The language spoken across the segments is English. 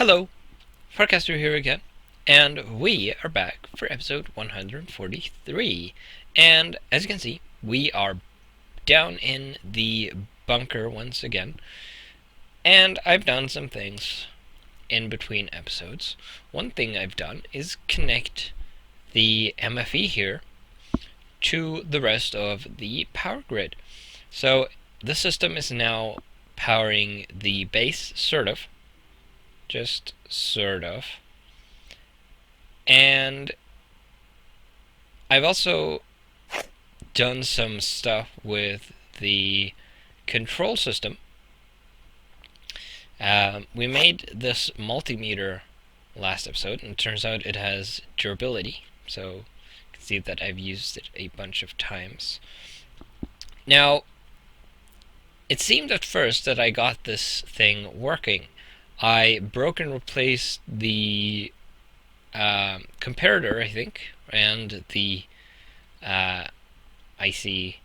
Hello, Forecaster here again, and we are back for episode 143. And as you can see, we are down in the bunker once again, and I've done some things in between episodes. One thing I've done is connect the MFE here to the rest of the power grid. So the system is now powering the base, just sort of. And I've also done some stuff with the control system. We made this multimeter last episode, and it turns out it has durability, so you can see that I've used it a bunch of times. Now, it seemed at first that I got this thing working. I broke and replaced the comparator, I think, and the IC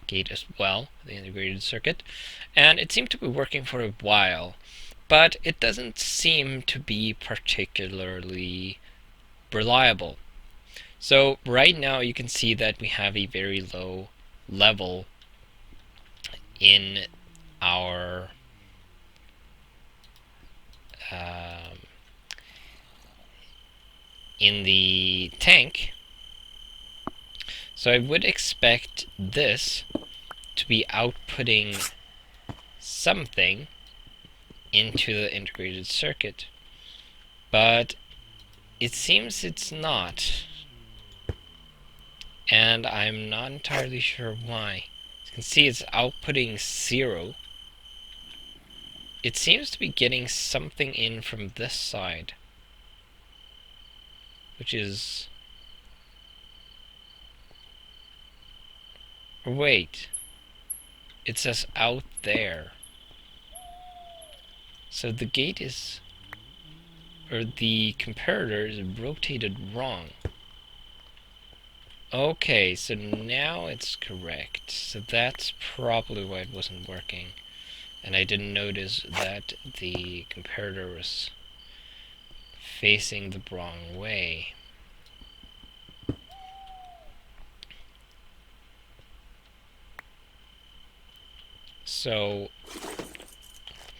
gate as well, the integrated circuit, and it seemed to be working for a while, but it doesn't seem to be particularly reliable. So right now you can see that we have a very low level in our in the tank. So I would expect this to be outputting something into the integrated circuit, but it seems it's not, and I'm not entirely sure why. As you can see, it's outputting 0. It seems to be getting something in from this side, which is... Wait, it says out there. So the gate is, or the comparator is rotated wrong. Okay, so now it's correct. So that's probably why it wasn't working. And I didn't notice that the comparator was facing the wrong way. So,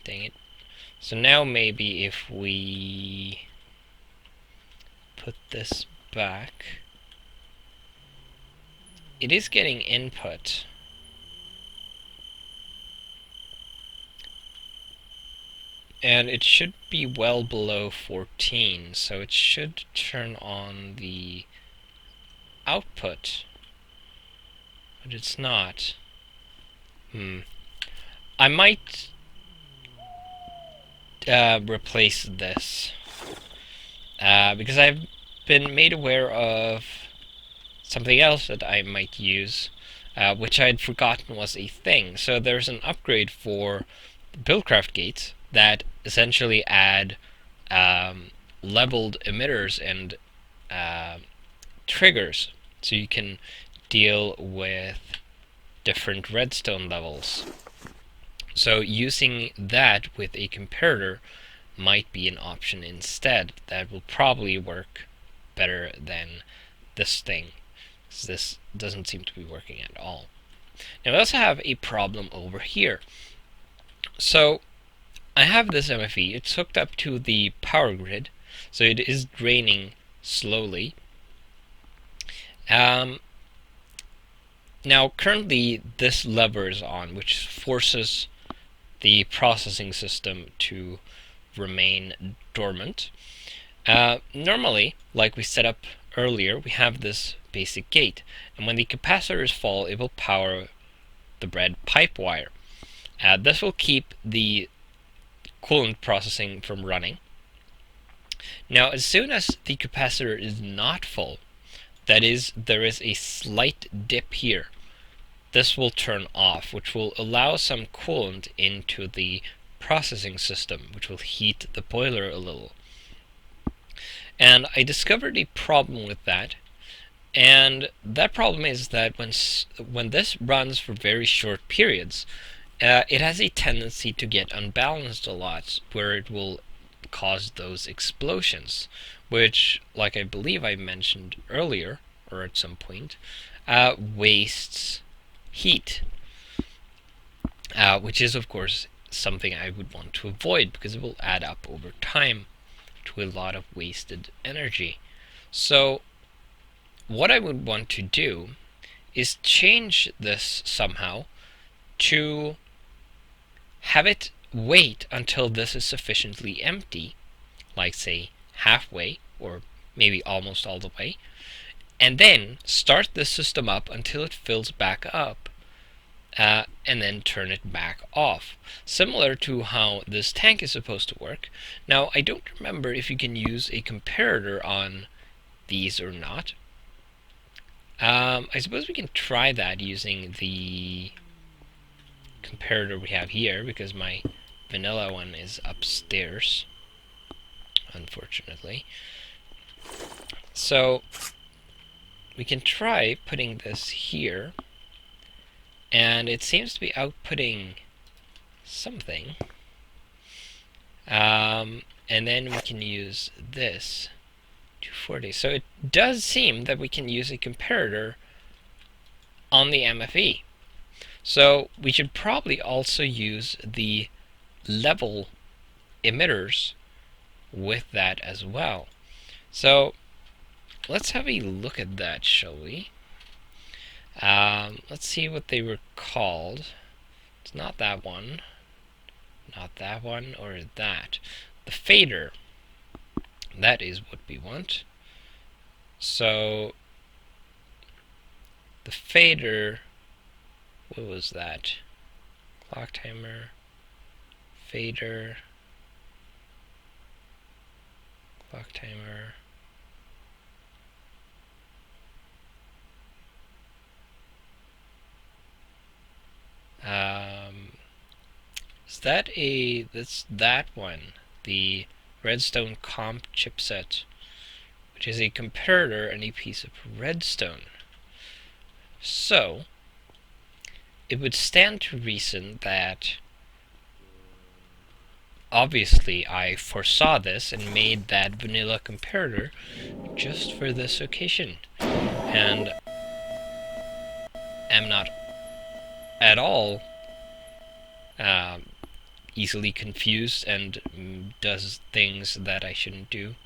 dang it. So now maybe if we put this back, it is getting input. And it should be well below 14, so it should turn on the output. But it's not. I might replace this because I've been made aware of something else that I might use, which I'd forgotten was a thing. So there's an upgrade for Railcraft gates that essentially add leveled emitters and triggers, so you can deal with different redstone levels. So using that with a comparator might be an option instead. That will probably work better than this thing, because this doesn't seem to be working at all. Now we also have a problem over here. So I have this MFE, it's hooked up to the power grid, so it is draining slowly. Now currently this lever is on, which forces the processing system to remain dormant. Normally, like we set up earlier, we have this basic gate, and when the capacitors fall, it will power the red pipe wire. This will keep the coolant processing from running. Now, as soon as the capacitor is not full, that is, there is a slight dip here, this will turn off, which will allow some coolant into the processing system, which will heat the boiler a little. And I discovered a problem with that, and that problem is that when this runs for very short periods, it has a tendency to get unbalanced a lot, where it will cause those explosions, which, like I believe I mentioned earlier, or at some point, wastes heat, which is of course something I would want to avoid because it will add up over time to a lot of wasted energy. So what I would want to do is change this somehow to have it wait until this is sufficiently empty, like say halfway or maybe almost all the way, and then start the system up until it fills back up, and then turn it back off. Similar to how this tank is supposed to work. Now, I don't remember if you can use a comparator on these or not. I suppose we can try that using the comparator we have here, because my vanilla one is upstairs, unfortunately. So we can try putting this here, and it seems to be outputting something. And then we can use this 240. So it does seem that we can use a comparator on the MFE. So we should probably also use the level emitters with that as well. So let's have a look at that, shall we? Let's see what they were called. It's not that one, not that one, or that. The fader. That is what we want. So the fader, what was that? Clock timer, fader, clock timer. That's that one, the Redstone comp chipset, which is a comparator and a piece of redstone. So it would stand to reason that obviously I foresaw this and made that vanilla comparator just for this occasion, and am not at all easily confused and does things that I shouldn't do.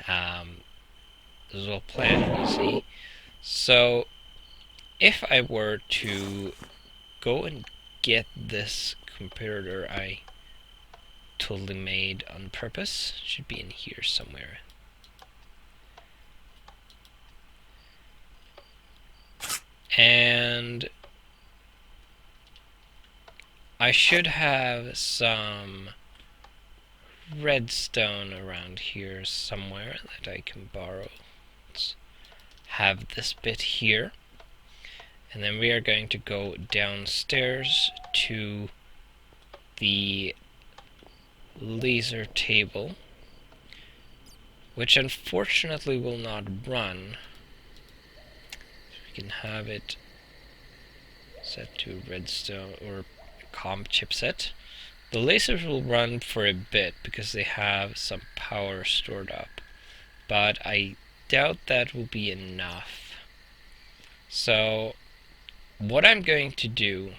This is all planned, you see. So if I were to go and get this comparator I totally made on purpose, it should be in here somewhere. And I should have some redstone around here somewhere that I can borrow. Let's have this bit here. And then we are going to go downstairs to the laser table, which unfortunately will not run. We can have it set to redstone or comp chipset. The lasers will run for a bit because they have some power stored up, but I doubt that will be enough. So what I'm going to do,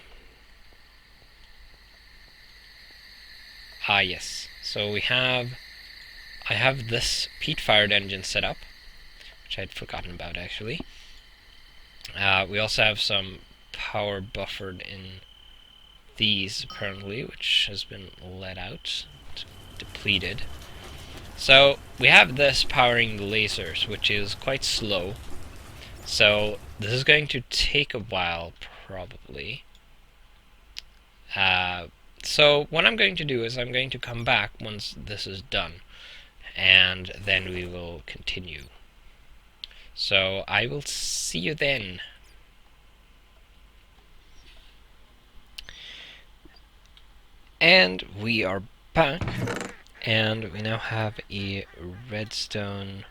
yes, so I have this peat-fired engine set up, which I'd forgotten about actually. We also have some power buffered in these apparently, which has been let out, depleted. So we have this powering the lasers, which is quite slow. So this is going to take a while, probably. So what I'm going to do is I'm going to come back once this is done, and then we will continue. So I will see you then. And we are back, and we now have a redstone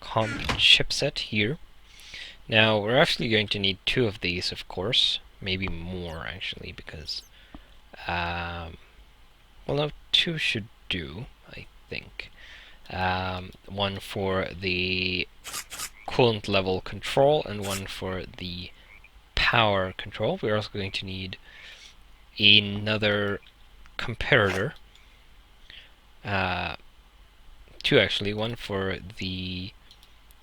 comp chipset here. Now we're actually going to need 2 of these, of course, maybe more actually, because well, no, 2 should do, I think. One for the coolant level control and one for the power control. We're also going to need another comparator. Two actually, one for the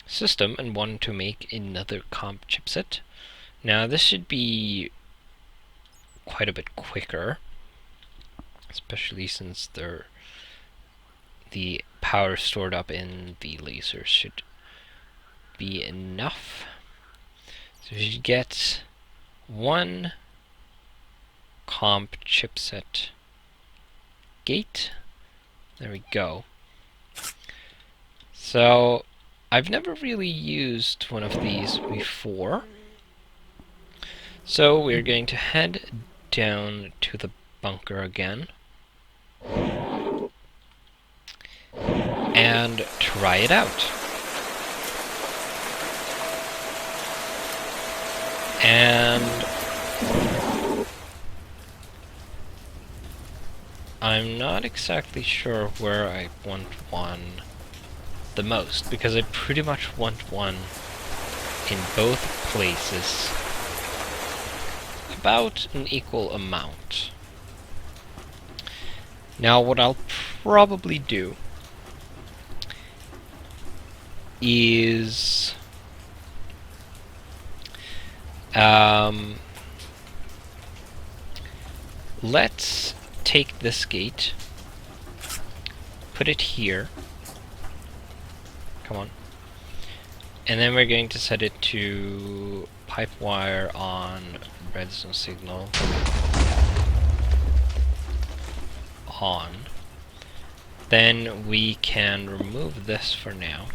system and one to make another comp chipset. Now this should be quite a bit quicker, especially since the power stored up in the lasers should be enough. So you should get one comp chipset gate. There we go. So I've never really used one of these before. So we're going to head down to the bunker again and try it out. And I'm not exactly sure where I want one the most, because I pretty much want one in both places about an equal amount. Now what I'll probably do is let's take this gate, put it here, come on, and then we're going to set it to pipe wire on redstone signal on. Then we can remove this for now.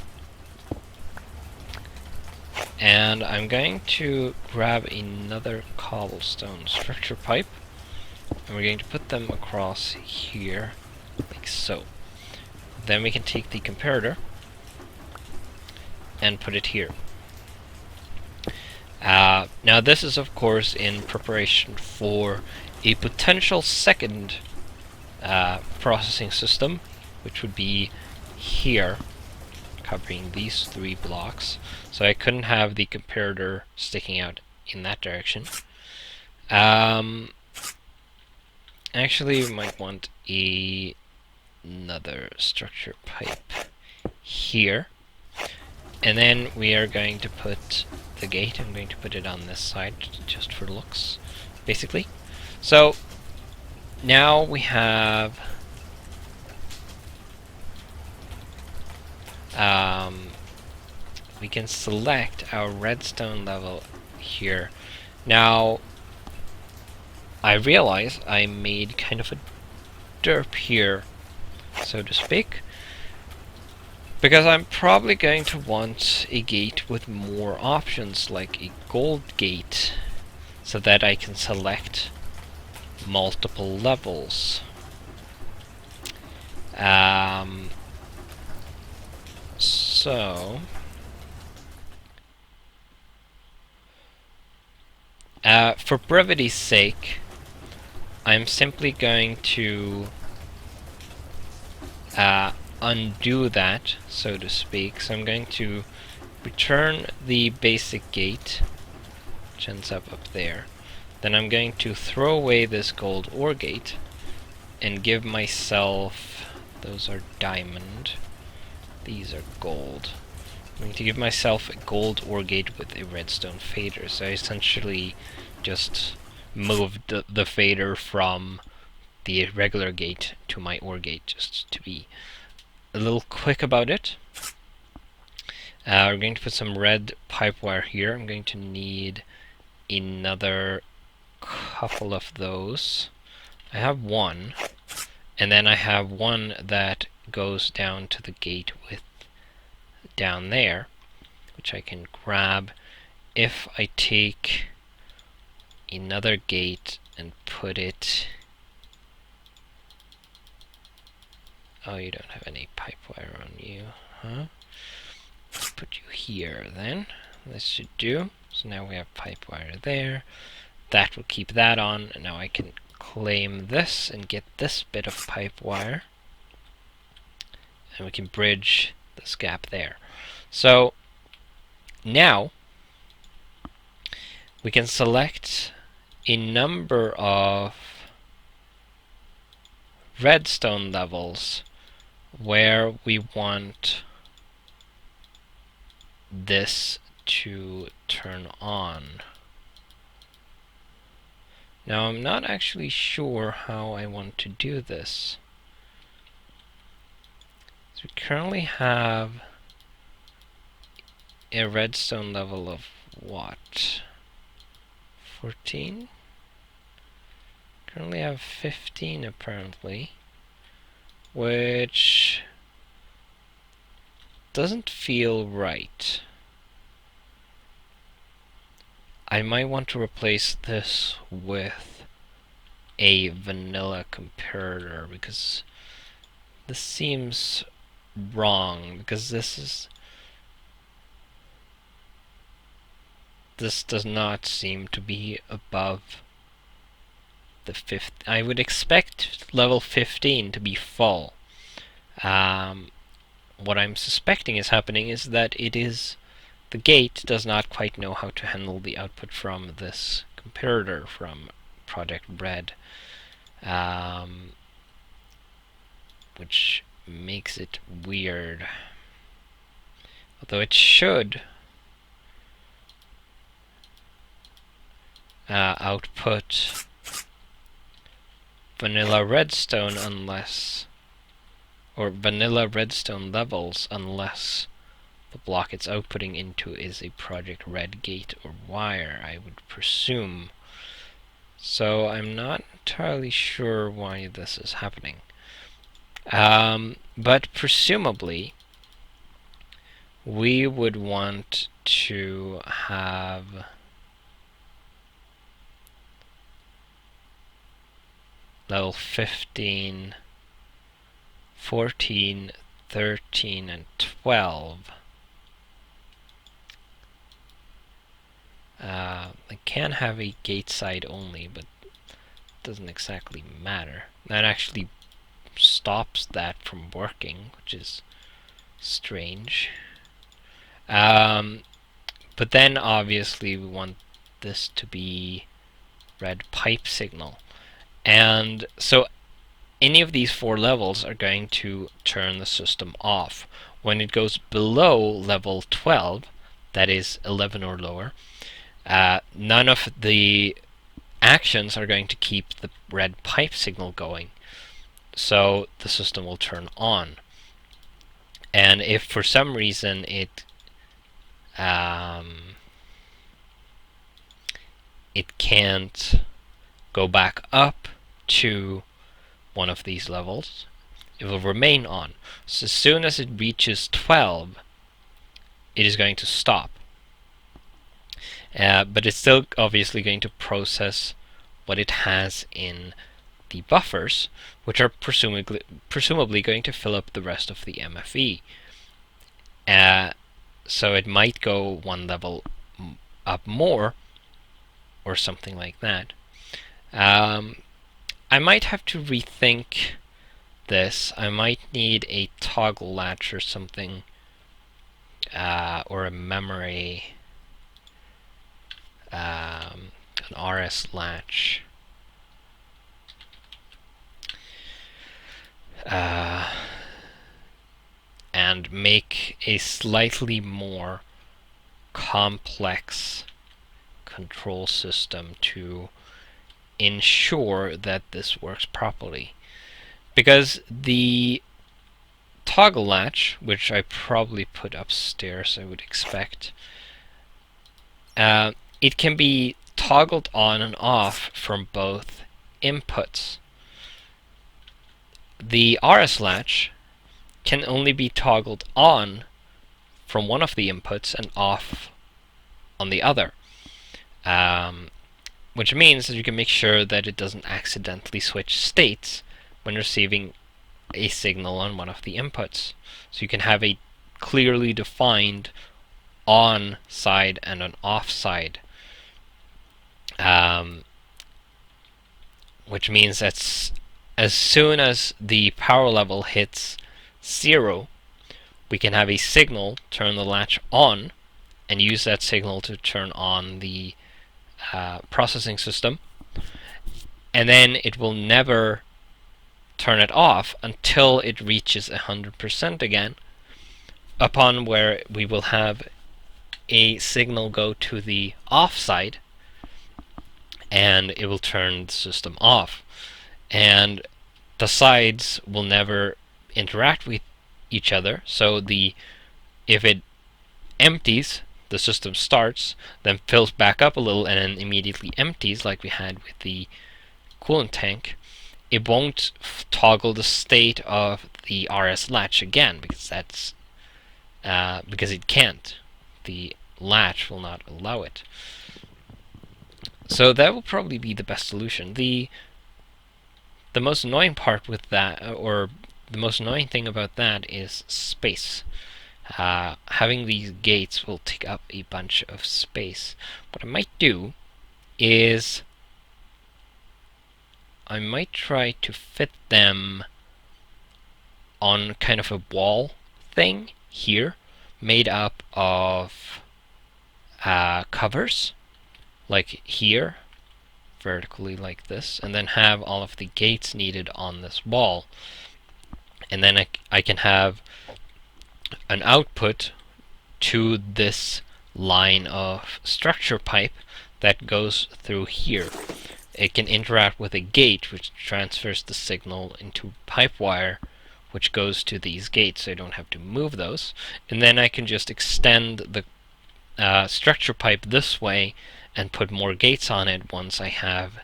And I'm going to grab another cobblestone structure pipe, and we're going to put them across here, like so. Then we can take the comparator and put it here. Now this is of course in preparation for a potential second processing system, which would be here, covering these 3 blocks. So I couldn't have the comparator sticking out in that direction. Actually, we might want another structure pipe here. And then we are going to put the gate, I'm going to put it on this side just for looks, basically. So now we have we can select our redstone level here. Now I realize I made kind of a derp here, so to speak, because I'm probably going to want a gate with more options, like a gold gate, so that I can select multiple levels. So for brevity's sake, I'm simply going to undo that, so to speak. So I'm going to return the basic gate, which ends up there. Then I'm going to throw away this gold ore gate and give myself, those are diamond, these are gold. I'm going to give myself a gold ore gate with a redstone fader. So I essentially just moved the fader from the regular gate to my ore gate, just to be a little quick about it. We're going to put some red pipe wire here. I'm going to need another couple of those. I have one, and then I have one that goes down to the gate with down there, which I can grab if I take another gate and put it. Oh, you don't have any pipe wire on you, huh? Let's put you here then. This should do. So now we have pipe wire there. That will keep that on, and now I can claim this and get this bit of pipe wire. and we can bridge this gap there. So now we can select a number of redstone levels where we want this to turn on. Now I'm not actually sure how I want to do this. So we currently have a redstone level of what? 14? Currently have 15 apparently, which doesn't feel right. I might want to replace this with a vanilla comparator, because this seems wrong, because this does not seem to be above the 5th. I would expect level 15 to be full. What I'm suspecting is happening is that the gate does not quite know how to handle the output from this comparator from Project Red, which makes it weird. Although it should output vanilla redstone vanilla redstone levels unless the block it's outputting into is a Project Red gate or wire, I would presume. So I'm not entirely sure why this is happening. But presumably we would want to have level 15, 14, 13, and 12. I can have a gate side only, but it doesn't exactly matter. That actually stops that from working, which is strange. But then obviously we want this to be red pipe signal. And so any of these 4 levels are going to turn the system off. When it goes below level 12, that is 11 or lower, none of the actions are going to keep the red pipe signal going. So the system will turn on. And if for some reason it can't go back up to one of these levels, it will remain on. So as soon as it reaches 12, it is going to stop. But it's still obviously going to process what it has in the buffers, which are presumably going to fill up the rest of the MFE. So it might go 1 level up more, or something like that. I might have to rethink this. I might need a toggle latch or something, or a memory, an RS latch. And make a slightly more complex control system to ensure that this works properly. Because the toggle latch, which I probably put upstairs, I would expect, it can be toggled on and off from both inputs. The RS latch can only be toggled on from one of the inputs and off on the other, which means that you can make sure that it doesn't accidentally switch states when receiving a signal on one of the inputs. So you can have a clearly defined on side and an off side, which means that as soon as the power level hits 0, we can have a signal turn the latch on and use that signal to turn on the processing system, and then it will never turn it off until it reaches 100% again, upon where we will have a signal go to the off side and it will turn the system off. And the sides will never interact with each other, so if it empties, the system starts, then fills back up a little, and then immediately empties, like we had with the coolant tank. It won't toggle the state of the RS latch again, because because it can't. The latch will not allow it. So that will probably be the best solution. The most annoying part with that, or the most annoying thing about that, is space. Having these gates will take up a bunch of space. What I might do is I might try to fit them on kind of a wall thing here, made up of covers, like here, vertically like this, and then have all of the gates needed on this wall. And then I can have an output to this line of structure pipe that goes through here. It can interact with a gate, which transfers the signal into pipe wire, which goes to these gates, so I don't have to move those. And then I can just extend the structure pipe this way and put more gates on it once I have,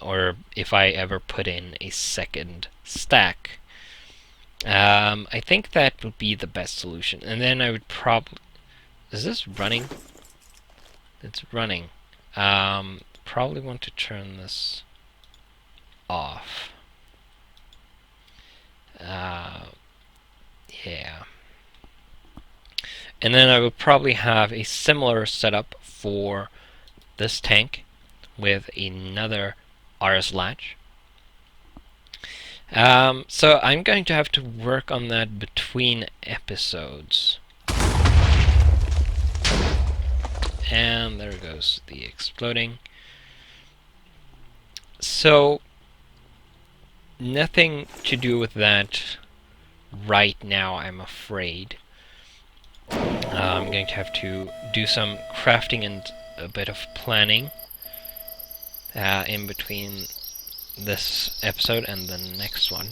or if I ever put in a second stack. I think that would be the best solution. And then I would probably... Is this running? It's running. Probably want to turn this off. Yeah. And then I would probably have a similar setup for this tank with another RS latch. So I'm going to have to work on that between episodes. And there goes the exploding. So nothing to do with that right now, I'm afraid. I'm going to have to do some crafting and a bit of planning in between this episode and the next one.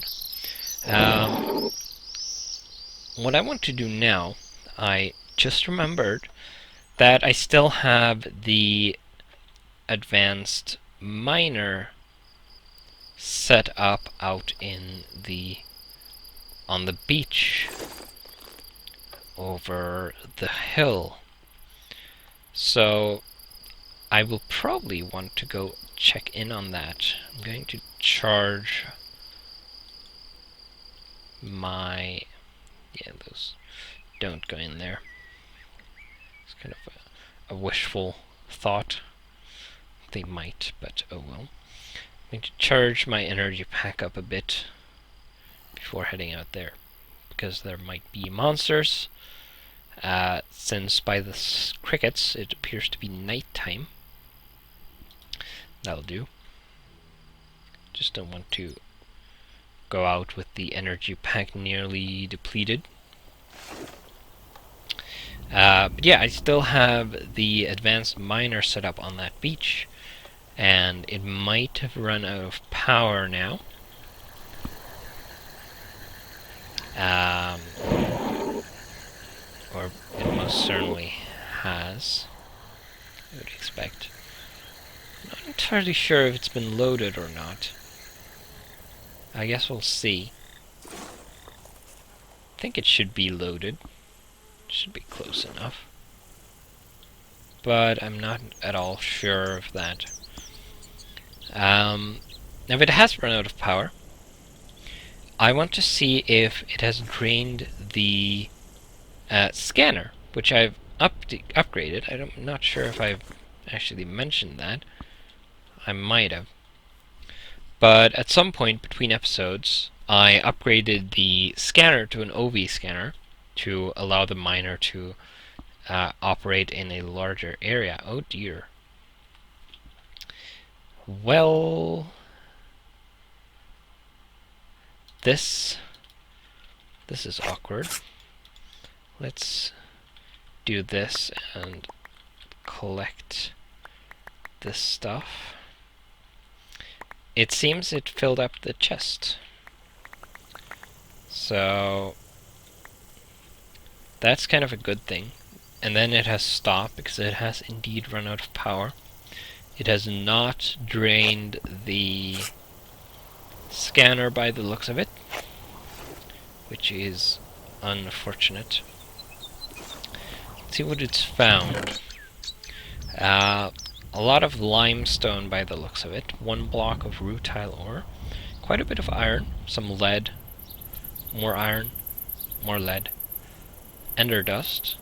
What I want to do now, I just remembered that I still have the advanced miner set up out on the beach over the hill. So I will probably want to go check in on that. I'm going to charge my... Yeah, those don't go in there. It's kind of a wishful thought. They might, but oh well. I'm going to charge my energy pack up a bit before heading out there, because there might be monsters. Since by the crickets it appears to be nighttime. That'll do. Just don't want to go out with the energy pack nearly depleted. But yeah, I still have the advanced miner set up on that beach, and it might have run out of power now. Or it most certainly has, I would expect. I'm not entirely sure if it's been loaded or not. I guess we'll see. I think it should be loaded. It should be close enough. But I'm not at all sure of that. Now if it has run out of power, I want to see if it has drained the scanner, which I've upgraded. I'm not sure if I've actually mentioned that. I might have. But at some point between episodes, I upgraded the scanner to an OV scanner to allow the miner to operate in a larger area. Oh dear. Well, this is awkward. Let's do this and collect this stuff. It seems it filled up the chest. So that's kind of a good thing. And then it has stopped because it has indeed run out of power. It has not drained the scanner by the looks of it, which is unfortunate. Let's see what it's found. A lot of limestone by the looks of it. 1 block of rutile ore. Quite a bit of iron. Some lead. More iron. More lead. Ender dust.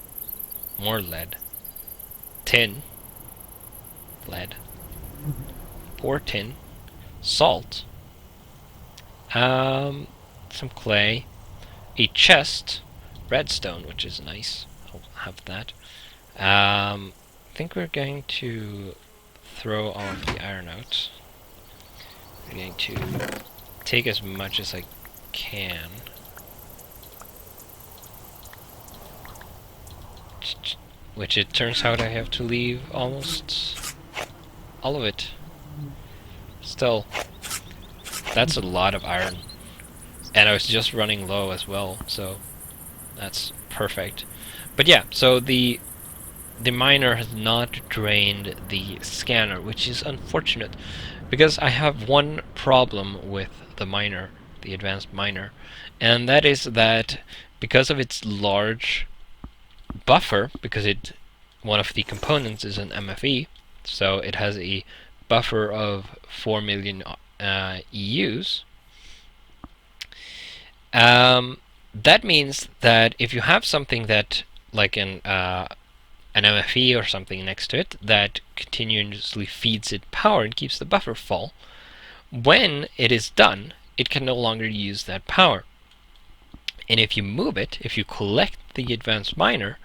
More lead. Tin. Lead. Poor tin. Salt. Some clay. A chest. Redstone, which is nice. I'll have that. I think we're going to throw all of the iron out. I'm going to take as much as I can. Which it turns out I have to leave almost all of it. Still, that's a lot of iron. And I was just running low as well, so that's perfect. But yeah, so the miner has not drained the scanner, which is unfortunate, because I have one problem with the miner, the advanced miner, and that is that because of its large buffer, because one of the components is an MFE, so it has a buffer of 4 million EUs. That means that if you have something that, like an MFE or something next to it, that continuously feeds it power and keeps the buffer full, when it is done, it can no longer use that power. And if you move it, if you collect the advanced miner,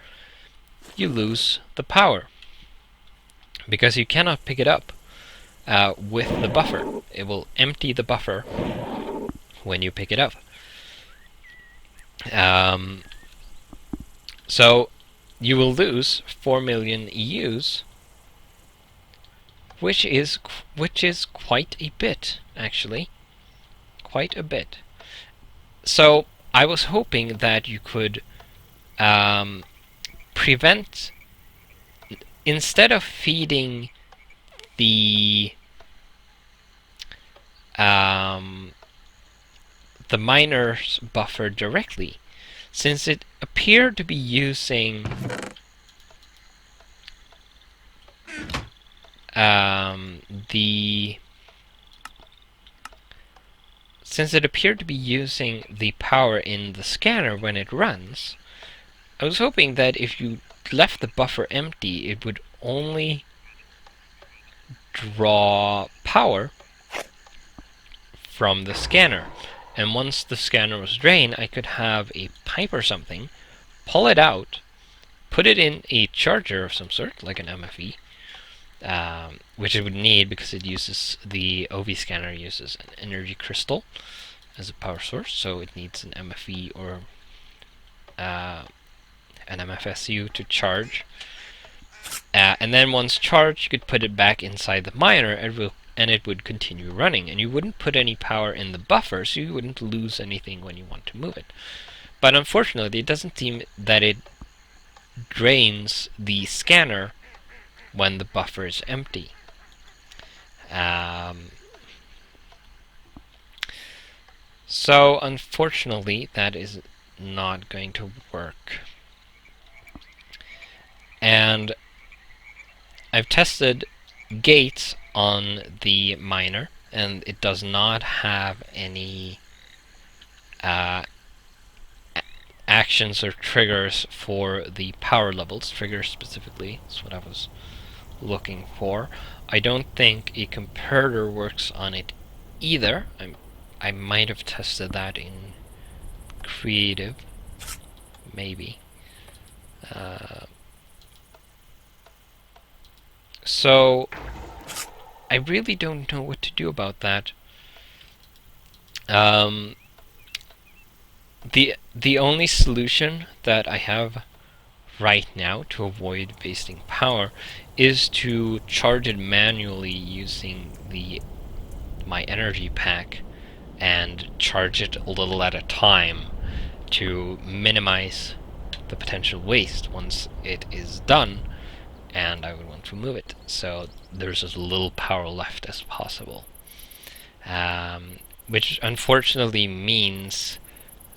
you lose the power, because you cannot pick it up with the buffer. It will empty the buffer when you pick it up. So you will lose 4 million EUs, which is quite a bit, actually. Quite a bit. So I was hoping that you could prevent, instead of feeding the miner's buffer directly, since it appeared to be using the power in the scanner when it runs, I was hoping that if you left the buffer empty, it would only draw power from the scanner. And once the scanner was drained, I could have a pipe or something, pull it out, put it in a charger of some sort, like an MFE, which it would need because the OV scanner uses an energy crystal as a power source, so it needs an MFE or an MFSU to charge. And then once charged, you could put it back inside the miner, and it would continue running, and you wouldn't put any power in the buffer, so you wouldn't lose anything when you want to move it. But unfortunately, it doesn't seem that it drains the scanner when the buffer is empty. So unfortunately, that is not going to work. And I've tested gates on the miner, and it does not have any actions or triggers for the power levels. Triggers specifically is what I was looking for. I don't think a comparator works on it either. I'm I might have tested that in creative, maybe. So I really don't know what to do about that. The only solution that I have right now to avoid wasting power is to charge it manually using my energy pack and charge it a little at a time to minimize the potential waste once it is done, and I would want to move it so there's as little power left as possible. Which unfortunately means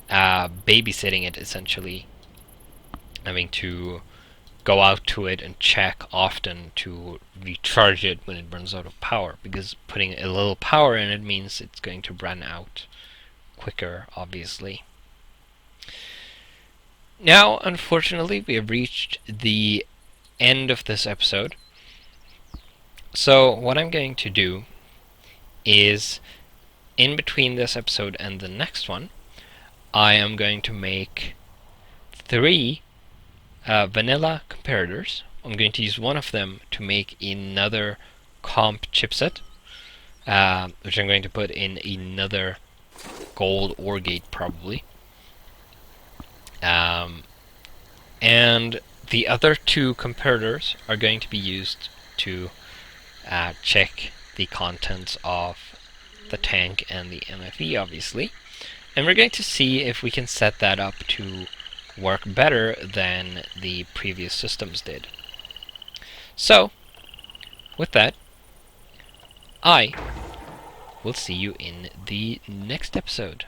babysitting it, essentially having to go out to it and check often to recharge it when it runs out of power, because putting a little power in it means it's going to run out quicker, obviously. Now, unfortunately, we have reached the end of this episode. So what I'm going to do is, in between this episode and the next one, I am going to make 3 vanilla comparators. I'm going to use one of them to make another comp chipset, which I'm going to put in another gold OR gate probably. And the other 2 comparators are going to be used to check the contents of the tank and the MFE, obviously. And we're going to see if we can set that up to work better than the previous systems did. So, with that, I will see you in the next episode.